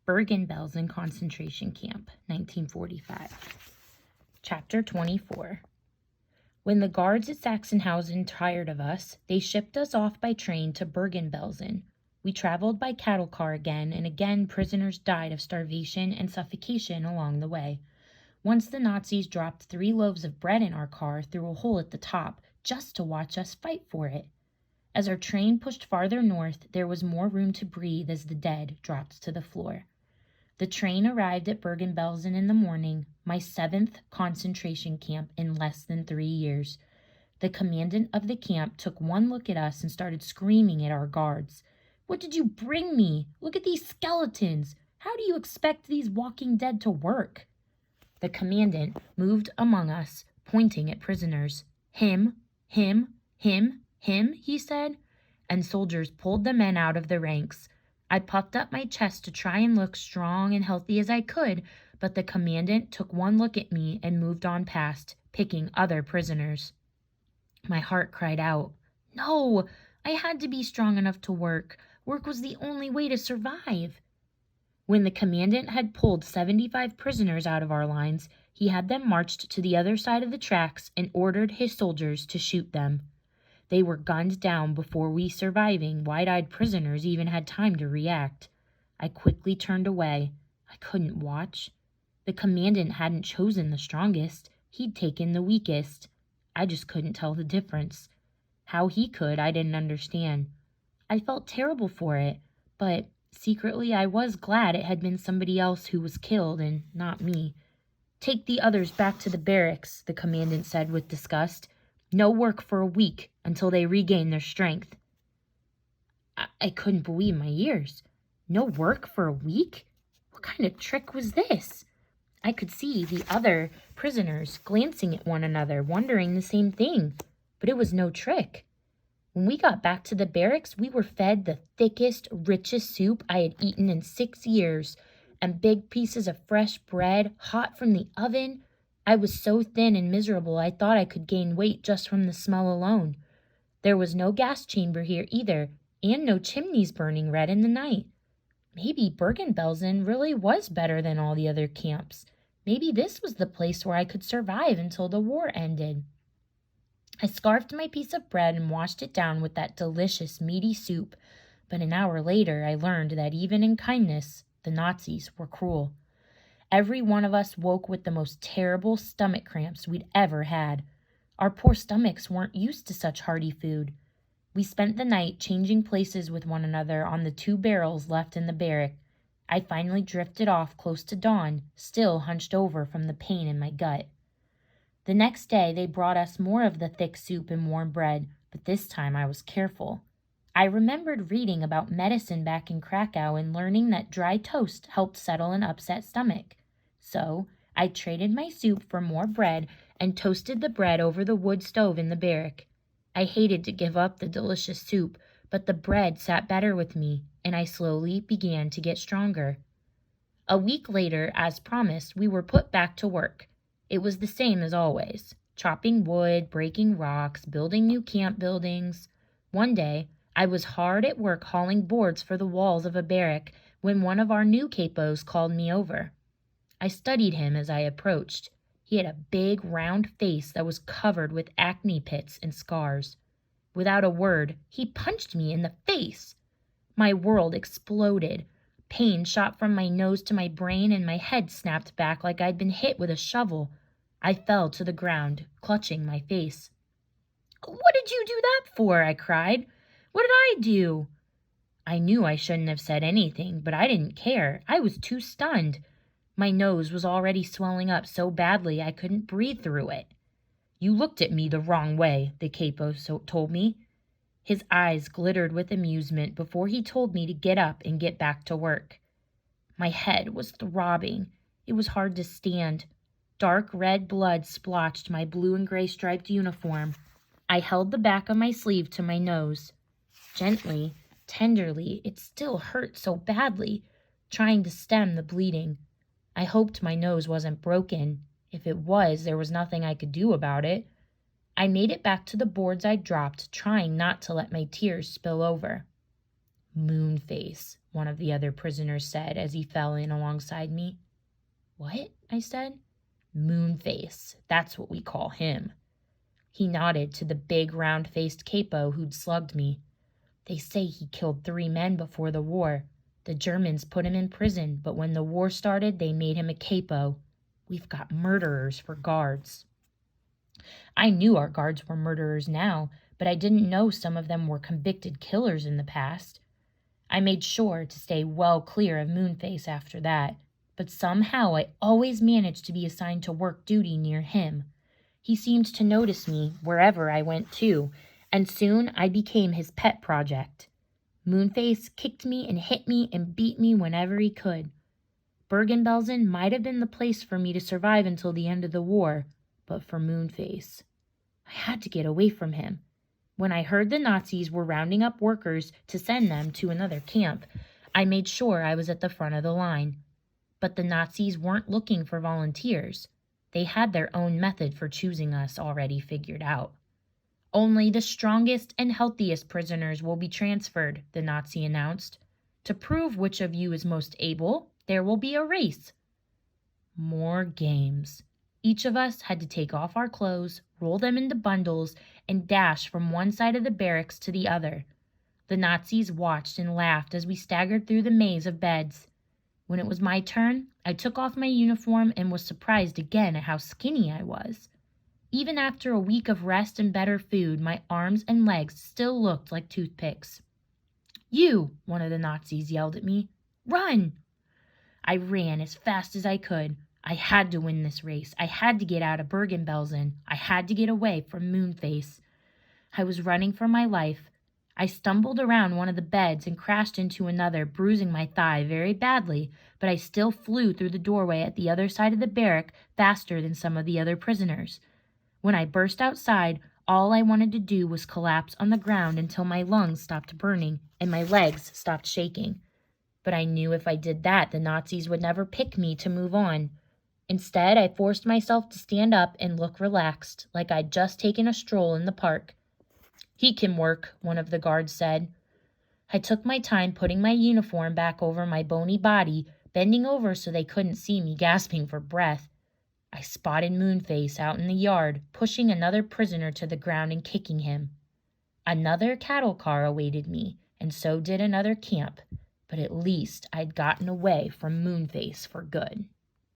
Bergen-Belsen Concentration Camp, 1945. Chapter 24. When the guards at Sachsenhausen tired of us, they shipped us off by train to Bergen-Belsen. We traveled by cattle car again, and again prisoners died of starvation and suffocation along the way. Once the Nazis dropped 3 loaves of bread in our car through a hole at the top just to watch us fight for it. As our train pushed farther north, there was more room to breathe as the dead dropped to the floor. The train arrived at Bergen-Belsen in the morning, my 7th concentration camp in less than 3 years. The commandant of the camp took one look at us and started screaming at our guards. "What did you bring me? Look at these skeletons! How do you expect these walking dead to work?" The commandant moved among us, pointing at prisoners. Him, he said, and soldiers pulled the men out of the ranks. I puffed up my chest to try and look strong and healthy as I could, but the commandant took one look at me and moved on past, picking other prisoners. My heart cried out. No, I had to be strong enough to work. Work was the only way to survive. When the commandant had pulled 75 prisoners out of our lines, he had them marched to the other side of the tracks and ordered his soldiers to shoot them. They were gunned down before we surviving, wide-eyed prisoners even had time to react. I quickly turned away. I couldn't watch. The commandant hadn't chosen the strongest. He'd taken the weakest. I just couldn't tell the difference. How he could, I didn't understand. I felt terrible for it, but secretly I was glad it had been somebody else who was killed and not me. "Take the others back to the barracks," the commandant said with disgust. "No work for a week until they regain their strength." I couldn't believe my ears. No work for a week? What kind of trick was this? I could see the other prisoners glancing at one another, wondering the same thing, but it was no trick. When we got back to the barracks, we were fed the thickest, richest soup I had eaten in 6 years, and big pieces of fresh bread, hot from the oven. I was so thin and miserable I thought I could gain weight just from the smell alone. There was no gas chamber here either, and no chimneys burning red in the night. Maybe Bergen-Belsen really was better than all the other camps. Maybe this was the place where I could survive until the war ended. I scarfed my piece of bread and washed it down with that delicious, meaty soup, but an hour later I learned that even in kindness, the Nazis were cruel. Every one of us woke with the most terrible stomach cramps we'd ever had. Our poor stomachs weren't used to such hearty food. We spent the night changing places with one another on the 2 barrels left in the barrack. I finally drifted off close to dawn, still hunched over from the pain in my gut. The next day they brought us more of the thick soup and warm bread, but this time I was careful. I remembered reading about medicine back in Krakow and learning that dry toast helped settle an upset stomach. So I traded my soup for more bread and toasted the bread over the wood stove in the barrack. I hated to give up the delicious soup, but the bread sat better with me, and I slowly began to get stronger. A week later, as promised, we were put back to work. It was the same as always, chopping wood, breaking rocks, building new camp buildings. One day, I was hard at work hauling boards for the walls of a barrack when one of our new capos called me over. I studied him as I approached. He had a big, round face that was covered with acne pits and scars. Without a word, he punched me in the face. My world exploded. Pain shot from my nose to my brain, and my head snapped back like I'd been hit with a shovel. I fell to the ground, clutching my face. "What did you do that for?" I cried. "What did I do?" I knew I shouldn't have said anything, but I didn't care. I was too stunned. My nose was already swelling up so badly I couldn't breathe through it. "You looked at me the wrong way," the capo told me. His eyes glittered with amusement before he told me to get up and get back to work. My head was throbbing. It was hard to stand. Dark red blood splotched my blue and gray striped uniform. I held the back of my sleeve to my nose. Gently, tenderly, it still hurt so badly, trying to stem the bleeding. I hoped my nose wasn't broken. If it was, there was nothing I could do about it. I made it back to the boards I'd dropped, trying not to let my tears spill over. "Moonface," one of the other prisoners said as he fell in alongside me. "What?" I said. "Moonface. That's what we call him." He nodded to the big round-faced capo who'd slugged me. "They say he killed 3 men before the war. The Germans put him in prison, but when the war started, they made him a capo. We've got murderers for guards." I knew our guards were murderers now, but I didn't know some of them were convicted killers in the past. I made sure to stay well clear of Moonface after that, but somehow I always managed to be assigned to work duty near him. He seemed to notice me wherever I went too, and soon I became his pet project. Moonface kicked me and hit me and beat me whenever he could. Bergen-Belsen might have been the place for me to survive until the end of the war, but for Moonface, I had to get away from him. When I heard the Nazis were rounding up workers to send them to another camp, I made sure I was at the front of the line. But the Nazis weren't looking for volunteers. They had their own method for choosing us already figured out. "Only the strongest and healthiest prisoners will be transferred," the Nazi announced. "To prove which of you is most able, there will be a race." More games. Each of us had to take off our clothes, roll them into bundles, and dash from one side of the barracks to the other. The Nazis watched and laughed as we staggered through the maze of beds. When it was my turn, I took off my uniform and was surprised again at how skinny I was. Even after a week of rest and better food, my arms and legs still looked like toothpicks. "You!" one of the Nazis yelled at me. "Run!" I ran as fast as I could. I had to win this race. I had to get out of Bergen-Belsen. I had to get away from Moonface. I was running for my life. I stumbled around one of the beds and crashed into another, bruising my thigh very badly, but I still flew through the doorway at the other side of the barrack faster than some of the other prisoners. When I burst outside, all I wanted to do was collapse on the ground until my lungs stopped burning and my legs stopped shaking. But I knew if I did that, the Nazis would never pick me to move on. Instead, I forced myself to stand up and look relaxed, like I'd just taken a stroll in the park. "He can work," one of the guards said. I took my time putting my uniform back over my bony body, bending over so they couldn't see me gasping for breath. I spotted Moonface out in the yard, pushing another prisoner to the ground and kicking him. Another cattle car awaited me, and so did another camp, but at least I'd gotten away from Moonface for good.